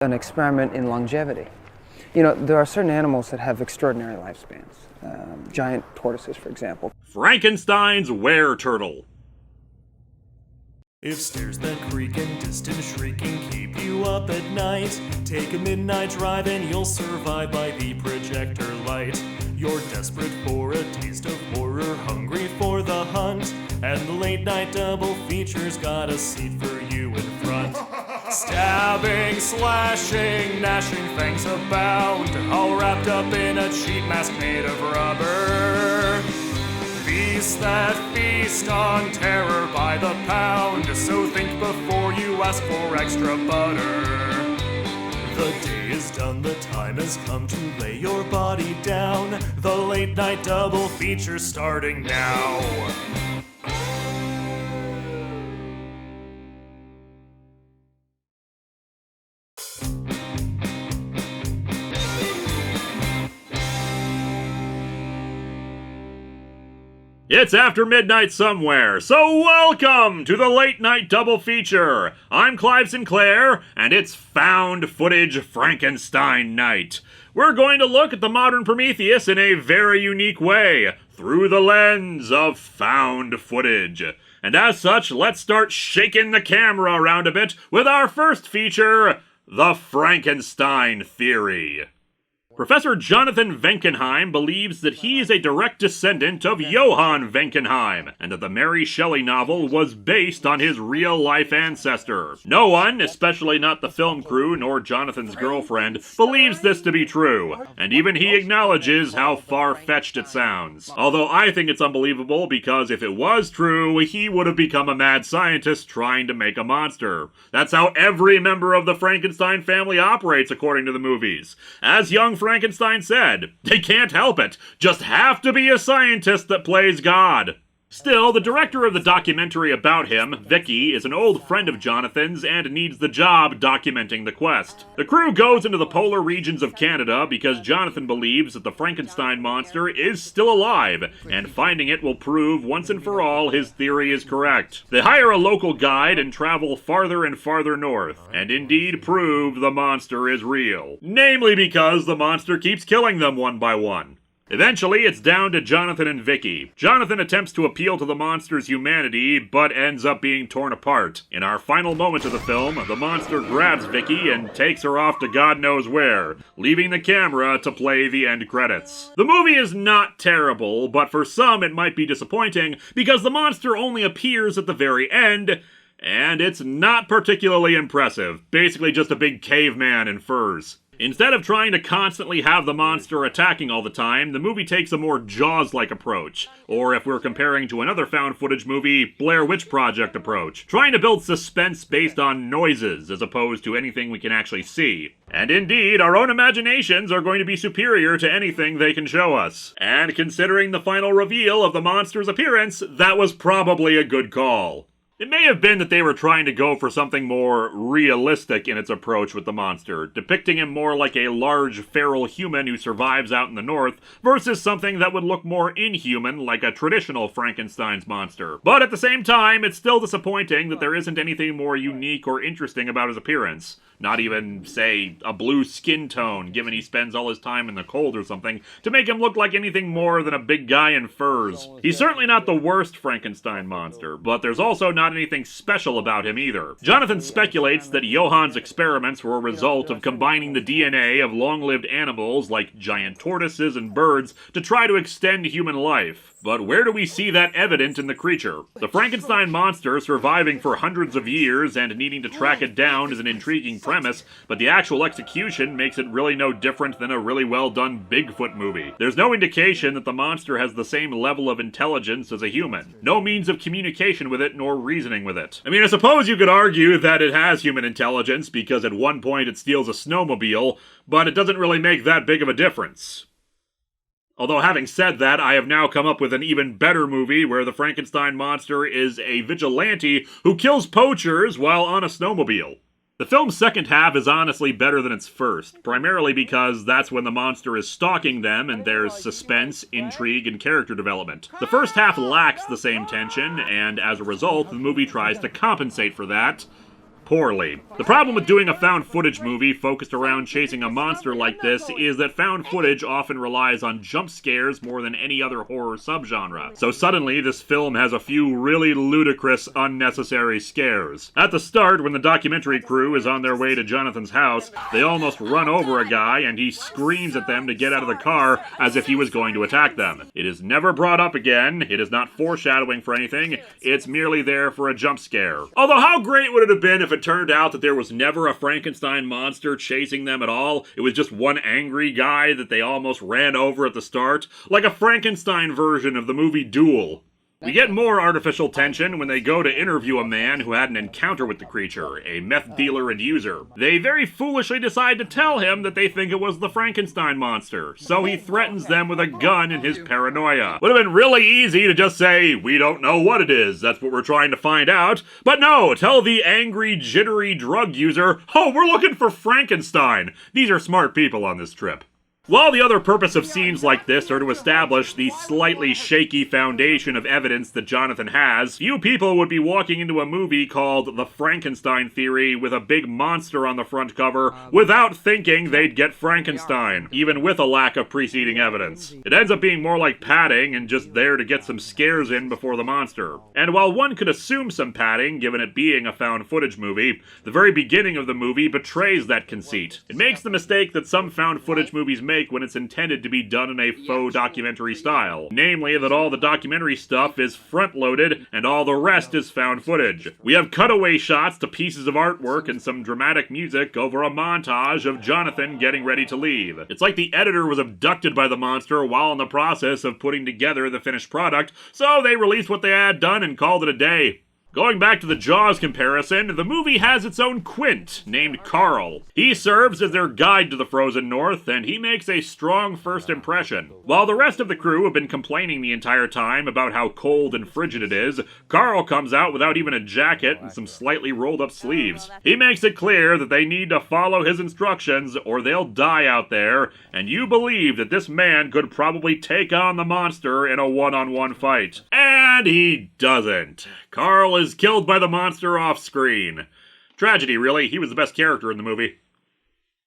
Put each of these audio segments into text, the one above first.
An experiment in longevity. You know, there are certain animals that have extraordinary lifespans. Giant tortoises, for example. Frankenstein's were-turtle. If stairs that creak and distant shrieking keep you up at night, take a midnight drive and you'll survive by the projector light. You're desperate for a taste of horror, hungry for the hunt, and the late night double feature's got a seat for you in front. Stabbing, slashing, gnashing fangs abound, all wrapped up in a cheap mask made of rubber. Beasts that feast on terror by the pound, so think before you ask for extra butter. The day is done, the time has come to lay your body down. The late night double feature starting now. It's after midnight somewhere, so welcome to the Late Night Double Feature. I'm Clive Sinclair, and it's Found Footage Frankenstein Night. We're going to look at the Modern Prometheus in a very unique way, through the lens of found footage. And as such, let's start shaking the camera around a bit with our first feature, the Frankenstein Theory. Professor Jonathan Venkenheim believes that he is a direct descendant of Johann Venkenheim, and that the Mary Shelley novel was based on his real-life ancestor. No one, especially not the film crew nor Jonathan's girlfriend, believes this to be true, and even he acknowledges how far-fetched it sounds. Although I think it's unbelievable because if it was true, he would have become a mad scientist trying to make a monster. That's how every member of the Frankenstein family operates according to the movies. As young Frankenstein said, they can't help it, just have to be a scientist that plays God. Still, the director of the documentary about him, Vicky, is an old friend of Jonathan's and needs the job documenting the quest. The crew goes into the polar regions of Canada because Jonathan believes that the Frankenstein monster is still alive, and finding it will prove once and for all his theory is correct. They hire a local guide and travel farther and farther north, and indeed prove the monster is real. Namely because the monster keeps killing them one by one. Eventually, it's down to Jonathan and Vicky. Jonathan attempts to appeal to the monster's humanity, but ends up being torn apart. In our final moment of the film, the monster grabs Vicky and takes her off to God knows where, leaving the camera to play the end credits. The movie is not terrible, but for some it might be disappointing because the monster only appears at the very end, and it's not particularly impressive. Basically just a big caveman in furs. Instead of trying to constantly have the monster attacking all the time, the movie takes a more Jaws-like approach. Or if we're comparing to another found footage movie, Blair Witch Project approach. Trying to build suspense based on noises, as opposed to anything we can actually see. And indeed, our own imaginations are going to be superior to anything they can show us. And considering the final reveal of the monster's appearance, that was probably a good call. It may have been that they were trying to go for something more realistic in its approach with the monster, depicting him more like a large feral human who survives out in the north, versus something that would look more inhuman like a traditional Frankenstein's monster. But at the same time, it's still disappointing that there isn't anything more unique or interesting about his appearance. Not even, say, a blue skin tone, given he spends all his time in the cold or something, to make him look like anything more than a big guy in furs. He's certainly not the worst Frankenstein monster, but there's also not anything special about him either. Jonathan speculates that Johann's experiments were a result of combining the DNA of long-lived animals like giant tortoises and birds to try to extend human life. But where do we see that evident in the creature? The Frankenstein monster surviving for hundreds of years and needing to track it down is an intriguing premise, but the actual execution makes it really no different than a really well-done Bigfoot movie. There's no indication that the monster has the same level of intelligence as a human. No means of communication with it nor reasoning with it. I mean, I suppose you could argue that it has human intelligence because at one point it steals a snowmobile, but it doesn't really make that big of a difference. Although having said that, I have now come up with an even better movie where the Frankenstein monster is a vigilante who kills poachers while on a snowmobile. The film's second half is honestly better than its first, primarily because that's when the monster is stalking them and there's suspense, intrigue, and character development. The first half lacks the same tension, and as a result, the movie tries to compensate for that poorly. The problem with doing a found footage movie focused around chasing a monster like this is that found footage often relies on jump scares more than any other horror subgenre. So suddenly, this film has a few really ludicrous, unnecessary scares. At the start, when the documentary crew is on their way to Jonathan's house, they almost run over a guy and he screams at them to get out of the car as if he was going to attack them. It is never brought up again, it is not foreshadowing for anything, it's merely there for a jump scare. Although how great would it have been if it turned out that there was never a Frankenstein monster chasing them at all? It was just one angry guy that they almost ran over at the start, like a Frankenstein version of the movie Duel. We get more artificial tension when they go to interview a man who had an encounter with the creature, a meth dealer and user. They very foolishly decide to tell him that they think it was the Frankenstein monster, so he threatens them with a gun in his paranoia. Would have been really easy to just say, we don't know what it is, that's what we're trying to find out. But no, tell the angry, jittery drug user, oh, we're looking for Frankenstein. These are smart people on this trip. While the other purpose of scenes like this are to establish the slightly shaky foundation of evidence that Jonathan has, few people would be walking into a movie called The Frankenstein Theory with a big monster on the front cover without thinking they'd get Frankenstein, even with a lack of preceding evidence. It ends up being more like padding and just there to get some scares in before the monster. And while one could assume some padding, given it being a found footage movie, the very beginning of the movie betrays that conceit. It makes the mistake that some found footage movies make when it's intended to be done in a faux documentary style. Namely, that all the documentary stuff is front-loaded and all the rest is found footage. We have cutaway shots to pieces of artwork and some dramatic music over a montage of Jonathan getting ready to leave. It's like the editor was abducted by the monster while in the process of putting together the finished product, so they released what they had done and called it a day. Going back to the Jaws comparison, the movie has its own Quint, named Carl. He serves as their guide to the frozen north, and he makes a strong first impression. While the rest of the crew have been complaining the entire time about how cold and frigid it is, Carl comes out without even a jacket and some slightly rolled up sleeves. He makes it clear that they need to follow his instructions or they'll die out there, and you believe that this man could probably take on the monster in a one-on-one fight. And he doesn't. Carl is killed by the monster off-screen. Tragedy, really. He was the best character in the movie.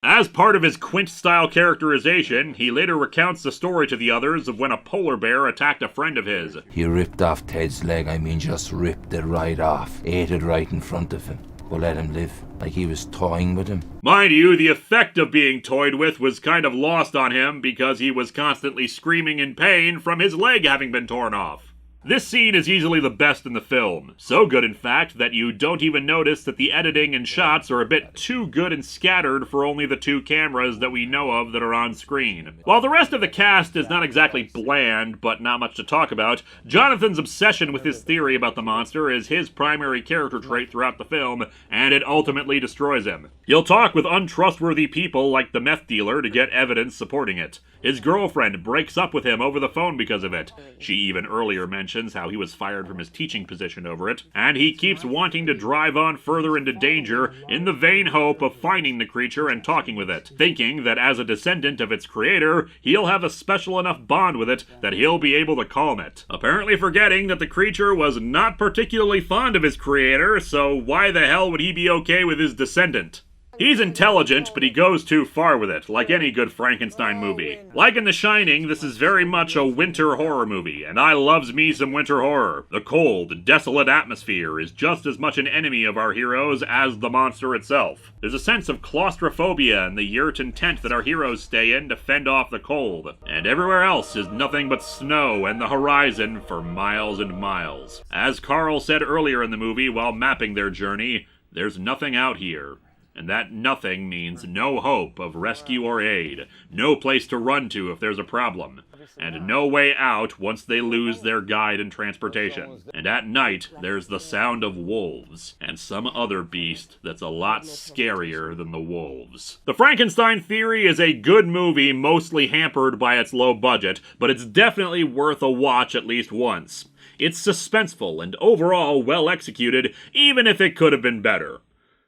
As part of his Quint-style characterization, he later recounts the story to the others of when a polar bear attacked a friend of his. He ripped off Ted's leg, just ripped it right off. Ate it right in front of him. But let him live, like he was toying with him. Mind you, the effect of being toyed with was kind of lost on him because he was constantly screaming in pain from his leg having been torn off. This scene is easily the best in the film. So good, in fact, that you don't even notice that the editing and shots are a bit too good and scattered for only the two cameras that we know of that are on screen. While the rest of the cast is not exactly bland, but not much to talk about, Jonathan's obsession with his theory about the monster is his primary character trait throughout the film, and it ultimately destroys him. He'll talk with untrustworthy people like the meth dealer to get evidence supporting it. His girlfriend breaks up with him over the phone because of it. She even earlier mentions how he was fired from his teaching position over it, and he keeps wanting to drive on further into danger in the vain hope of finding the creature and talking with it, thinking that as a descendant of its creator, he'll have a special enough bond with it that he'll be able to calm it. Apparently forgetting that the creature was not particularly fond of his creator, so why the hell would he be okay with his descendant? He's intelligent, but he goes too far with it, like any good Frankenstein movie. Like in The Shining, this is very much a winter horror movie, and I loves me some winter horror. The cold, desolate atmosphere is just as much an enemy of our heroes as the monster itself. There's a sense of claustrophobia in the yurt and tent that our heroes stay in to fend off the cold, and everywhere else is nothing but snow and the horizon for miles and miles. As Carl said earlier in the movie while mapping their journey, there's nothing out here. And that nothing means no hope of rescue or aid, no place to run to if there's a problem, and no way out once they lose their guide and transportation. And at night, there's the sound of wolves, and some other beast that's a lot scarier than the wolves. The Frankenstein Theory is a good movie, mostly hampered by its low budget, but it's definitely worth a watch at least once. It's suspenseful and overall well executed, even if it could have been better.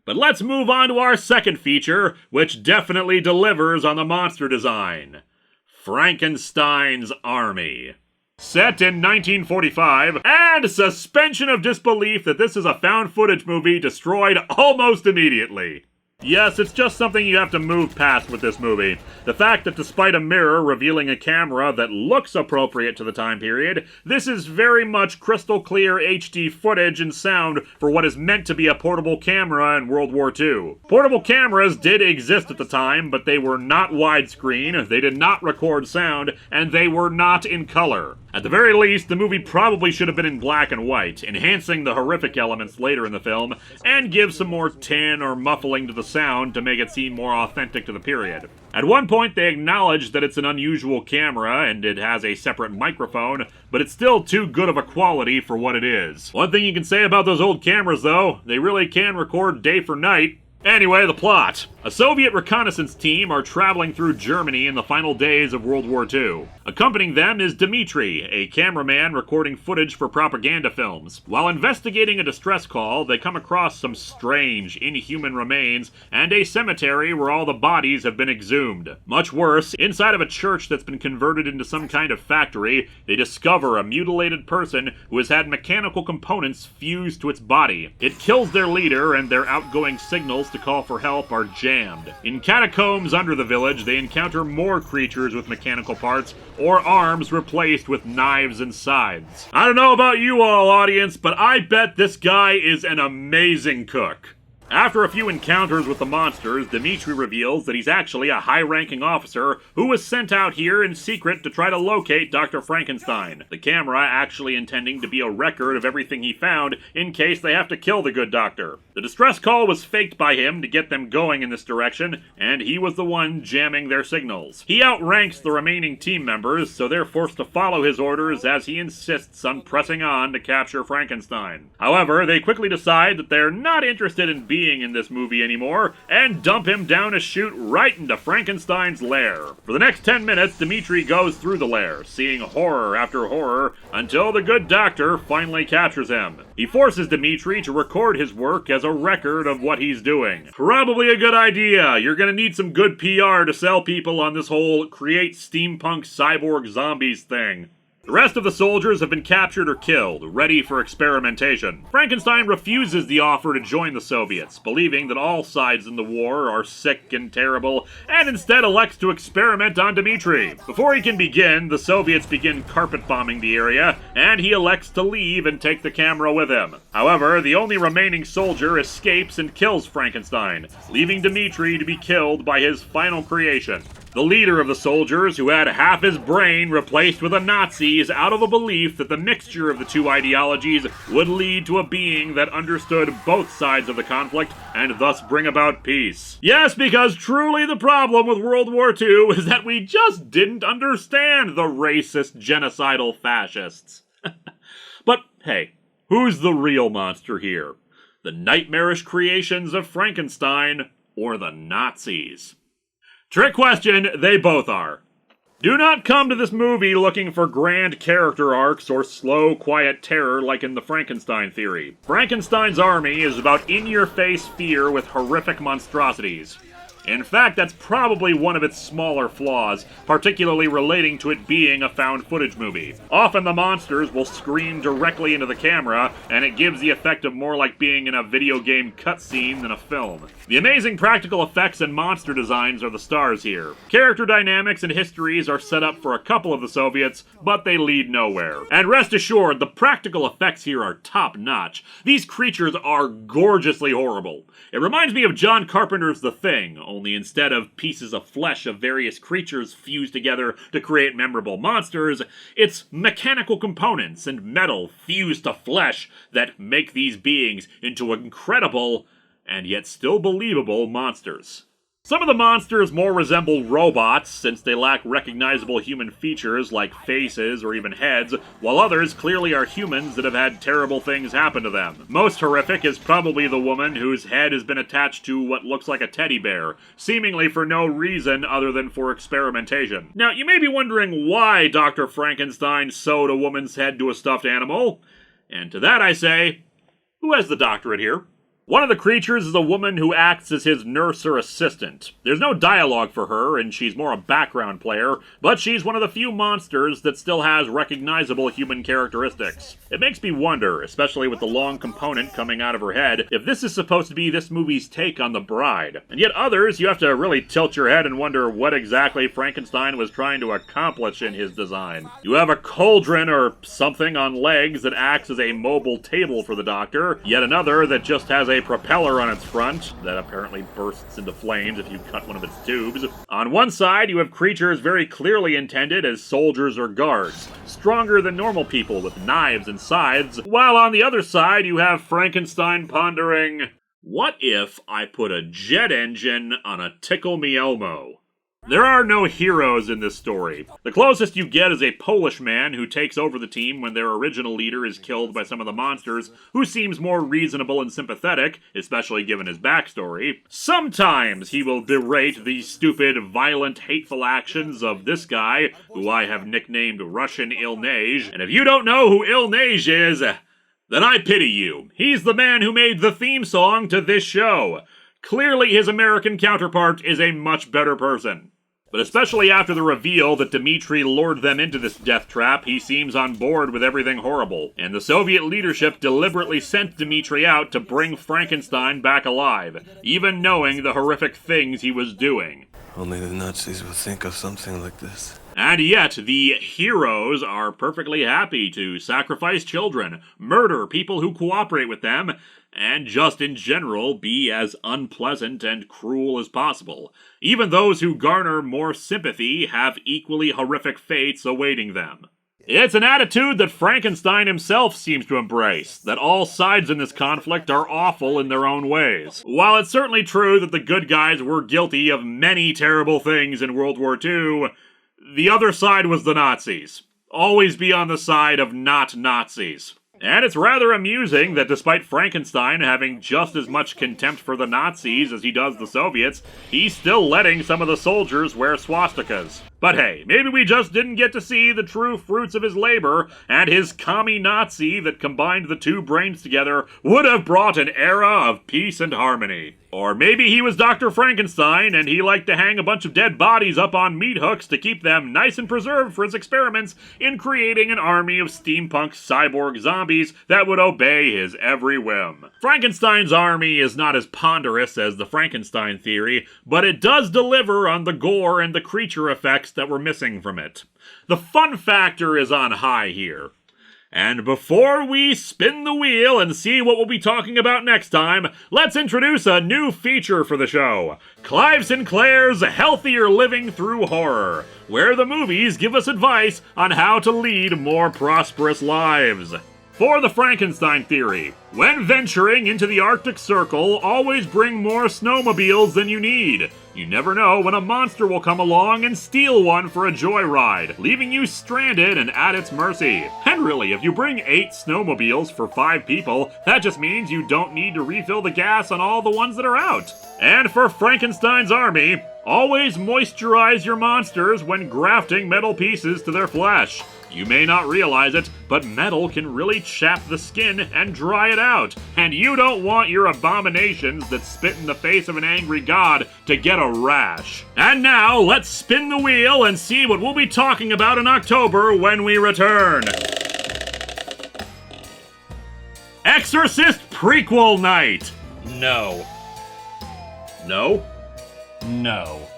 But let's move on to our second feature, which definitely delivers on the monster design. Frankenstein's Army. Set in 1945, and suspension of disbelief that this is a found footage movie destroyed almost immediately. Yes, it's just something you have to move past with this movie. The fact that despite a mirror revealing a camera that looks appropriate to the time period, this is very much crystal clear HD footage and sound for what is meant to be a portable camera in World War II. Portable cameras did exist at the time, but they were not widescreen, they did not record sound, and they were not in color. At the very least, the movie probably should have been in black and white, enhancing the horrific elements later in the film, and give some more tin or muffling to the sound to make it seem more authentic to the period. At one point, they acknowledge that it's an unusual camera and it has a separate microphone, but it's still too good of a quality for what it is. One thing you can say about those old cameras, though, they really can record day for night. Anyway, the plot. A Soviet reconnaissance team are traveling through Germany in the final days of World War II. Accompanying them is Dmitri, a cameraman recording footage for propaganda films. While investigating a distress call, they come across some strange, inhuman remains and a cemetery where all the bodies have been exhumed. Much worse, inside of a church that's been converted into some kind of factory, they discover a mutilated person who has had mechanical components fused to its body. It kills their leader, and their outgoing signals to call for help are jammed. In catacombs under the village, they encounter more creatures with mechanical parts or arms replaced with knives and scythes. I don't know about you all, audience, but I bet this guy is an amazing cook. After a few encounters with the monsters, Dmitri reveals that he's actually a high-ranking officer who was sent out here in secret to try to locate Dr. Frankenstein, the camera actually intending to be a record of everything he found in case they have to kill the good doctor. The distress call was faked by him to get them going in this direction, and he was the one jamming their signals. He outranks the remaining team members, so they're forced to follow his orders as he insists on pressing on to capture Frankenstein. However, they quickly decide that they're not interested in being in this movie anymore, and dump him down a chute right into Frankenstein's lair. For the next 10 minutes, Dmitri goes through the lair, seeing horror after horror, until the good doctor finally captures him. He forces Dmitri to record his work as a record of what he's doing. Probably a good idea. You're gonna need some good PR to sell people on this whole create steampunk cyborg zombies thing. The rest of the soldiers have been captured or killed, ready for experimentation. Frankenstein refuses the offer to join the Soviets, believing that all sides in the war are sick and terrible, and instead elects to experiment on Dmitri. Before he can begin, the Soviets begin carpet bombing the area, and he elects to leave and take the camera with him. However, the only remaining soldier escapes and kills Frankenstein, leaving Dmitri to be killed by his final creation. The leader of the soldiers, who had half his brain replaced with a Nazi, is out of a belief that the mixture of the two ideologies would lead to a being that understood both sides of the conflict and thus bring about peace. Yes, because truly the problem with World War II is that we just didn't understand the racist, genocidal fascists. But hey, who's the real monster here? The nightmarish creations of Frankenstein or the Nazis? Trick question, they both are. Do not come to this movie looking for grand character arcs or slow, quiet terror like in the Frankenstein Theory. Frankenstein's army is about in-your-face fear with horrific monstrosities. In fact, that's probably one of its smaller flaws, particularly relating to it being a found footage movie. Often the monsters will scream directly into the camera, and it gives the effect of more like being in a video game cutscene than a film. The amazing practical effects and monster designs are the stars here. Character dynamics and histories are set up for a couple of the Soviets, but they lead nowhere. And rest assured, the practical effects here are top-notch. These creatures are gorgeously horrible. It reminds me of John Carpenter's The Thing, only instead of pieces of flesh of various creatures fused together to create memorable monsters, it's mechanical components and metal fused to flesh that make these beings into incredible and yet still believable monsters. Some of the monsters more resemble robots, since they lack recognizable human features like faces or even heads, while others clearly are humans that have had terrible things happen to them. Most horrific is probably the woman whose head has been attached to what looks like a teddy bear, seemingly for no reason other than for experimentation. Now, you may be wondering why Dr. Frankenstein sewed a woman's head to a stuffed animal, and to that I say, who has the doctorate here? One of the creatures is a woman who acts as his nurse or assistant. There's no dialogue for her, and she's more a background player, but she's one of the few monsters that still has recognizable human characteristics. It makes me wonder, especially with the long component coming out of her head, if this is supposed to be this movie's take on The Bride. And yet others, you have to really tilt your head and wonder what exactly Frankenstein was trying to accomplish in his design. You have a cauldron or something on legs that acts as a mobile table for the doctor, yet another that just has a propeller on its front that apparently bursts into flames if you cut one of its tubes. On one side, you have creatures very clearly intended as soldiers or guards, stronger than normal people with knives and scythes, while on the other side, you have Frankenstein pondering, what if I put a jet engine on a Tickle Me Elmo? There are no heroes in this story. The closest you get is a Polish man who takes over the team when their original leader is killed by some of the monsters, who seems more reasonable and sympathetic, especially given his backstory. Sometimes he will berate the stupid, violent, hateful actions of this guy, who I have nicknamed Russian Ilnage, and if you don't know who Ilnage is, then I pity you. He's the man who made the theme song to this show. Clearly his American counterpart is a much better person. But especially after the reveal that Dmitri lured them into this death trap, he seems on board with everything horrible. And the Soviet leadership deliberately sent Dmitri out to bring Frankenstein back alive, even knowing the horrific things he was doing. Only the Nazis would think of something like this. And yet, the heroes are perfectly happy to sacrifice children, murder people who cooperate with them, and just in general be as unpleasant and cruel as possible. Even those who garner more sympathy have equally horrific fates awaiting them. It's an attitude that Frankenstein himself seems to embrace, that all sides in this conflict are awful in their own ways. While it's certainly true that the good guys were guilty of many terrible things in World War II, the other side was the Nazis. Always be on the side of not Nazis. And it's rather amusing that despite Frankenstein having just as much contempt for the Nazis as he does the Soviets, he's still letting some of the soldiers wear swastikas. But hey, maybe we just didn't get to see the true fruits of his labor, and his commie Nazi that combined the two brains together would have brought an era of peace and harmony. Or maybe he was Dr. Frankenstein, and he liked to hang a bunch of dead bodies up on meat hooks to keep them nice and preserved for his experiments in creating an army of steampunk cyborg zombies that would obey his every whim. Frankenstein's army is not as ponderous as the Frankenstein Theory, but it does deliver on the gore and the creature effects that were missing from it. The fun factor is on high here. And before we spin the wheel and see what we'll be talking about next time, let's introduce a new feature for the show. Clive Sinclair's Healthier Living Through Horror, where the movies give us advice on how to lead more prosperous lives. For the Frankenstein Theory, when venturing into the Arctic Circle, always bring more snowmobiles than you need. You never know when a monster will come along and steal one for a joyride, leaving you stranded and at its mercy. And really, if you bring 8 snowmobiles for 5 people, that just means you don't need to refill the gas on all the ones that are out. And for Frankenstein's army, always moisturize your monsters when grafting metal pieces to their flesh. You may not realize it, but metal can really chap the skin and dry it out. And you don't want your abominations that spit in the face of an angry god to get a rash. And now, let's spin the wheel and see what we'll be talking about in October when we return. Exorcist Prequel Night! No. No? No.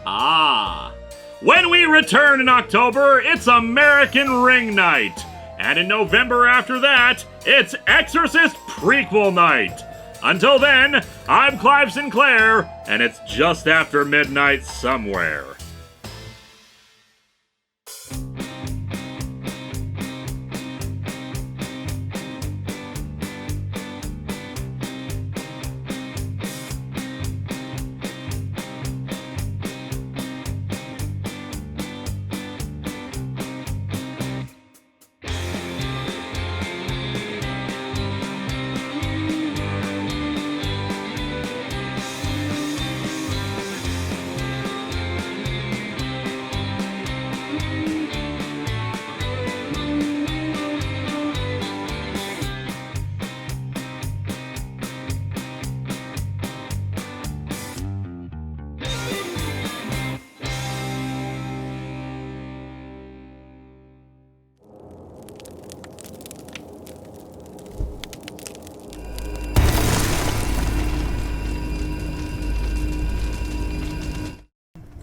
Ah. When we return in October, it's American Ring Night. And in November after that, it's Exorcist Prequel Night. Until then, I'm Clive Sinclair, and it's just after midnight somewhere.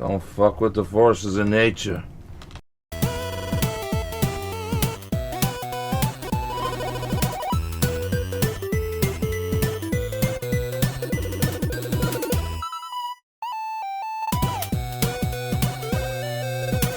Don't fuck with the forces of nature.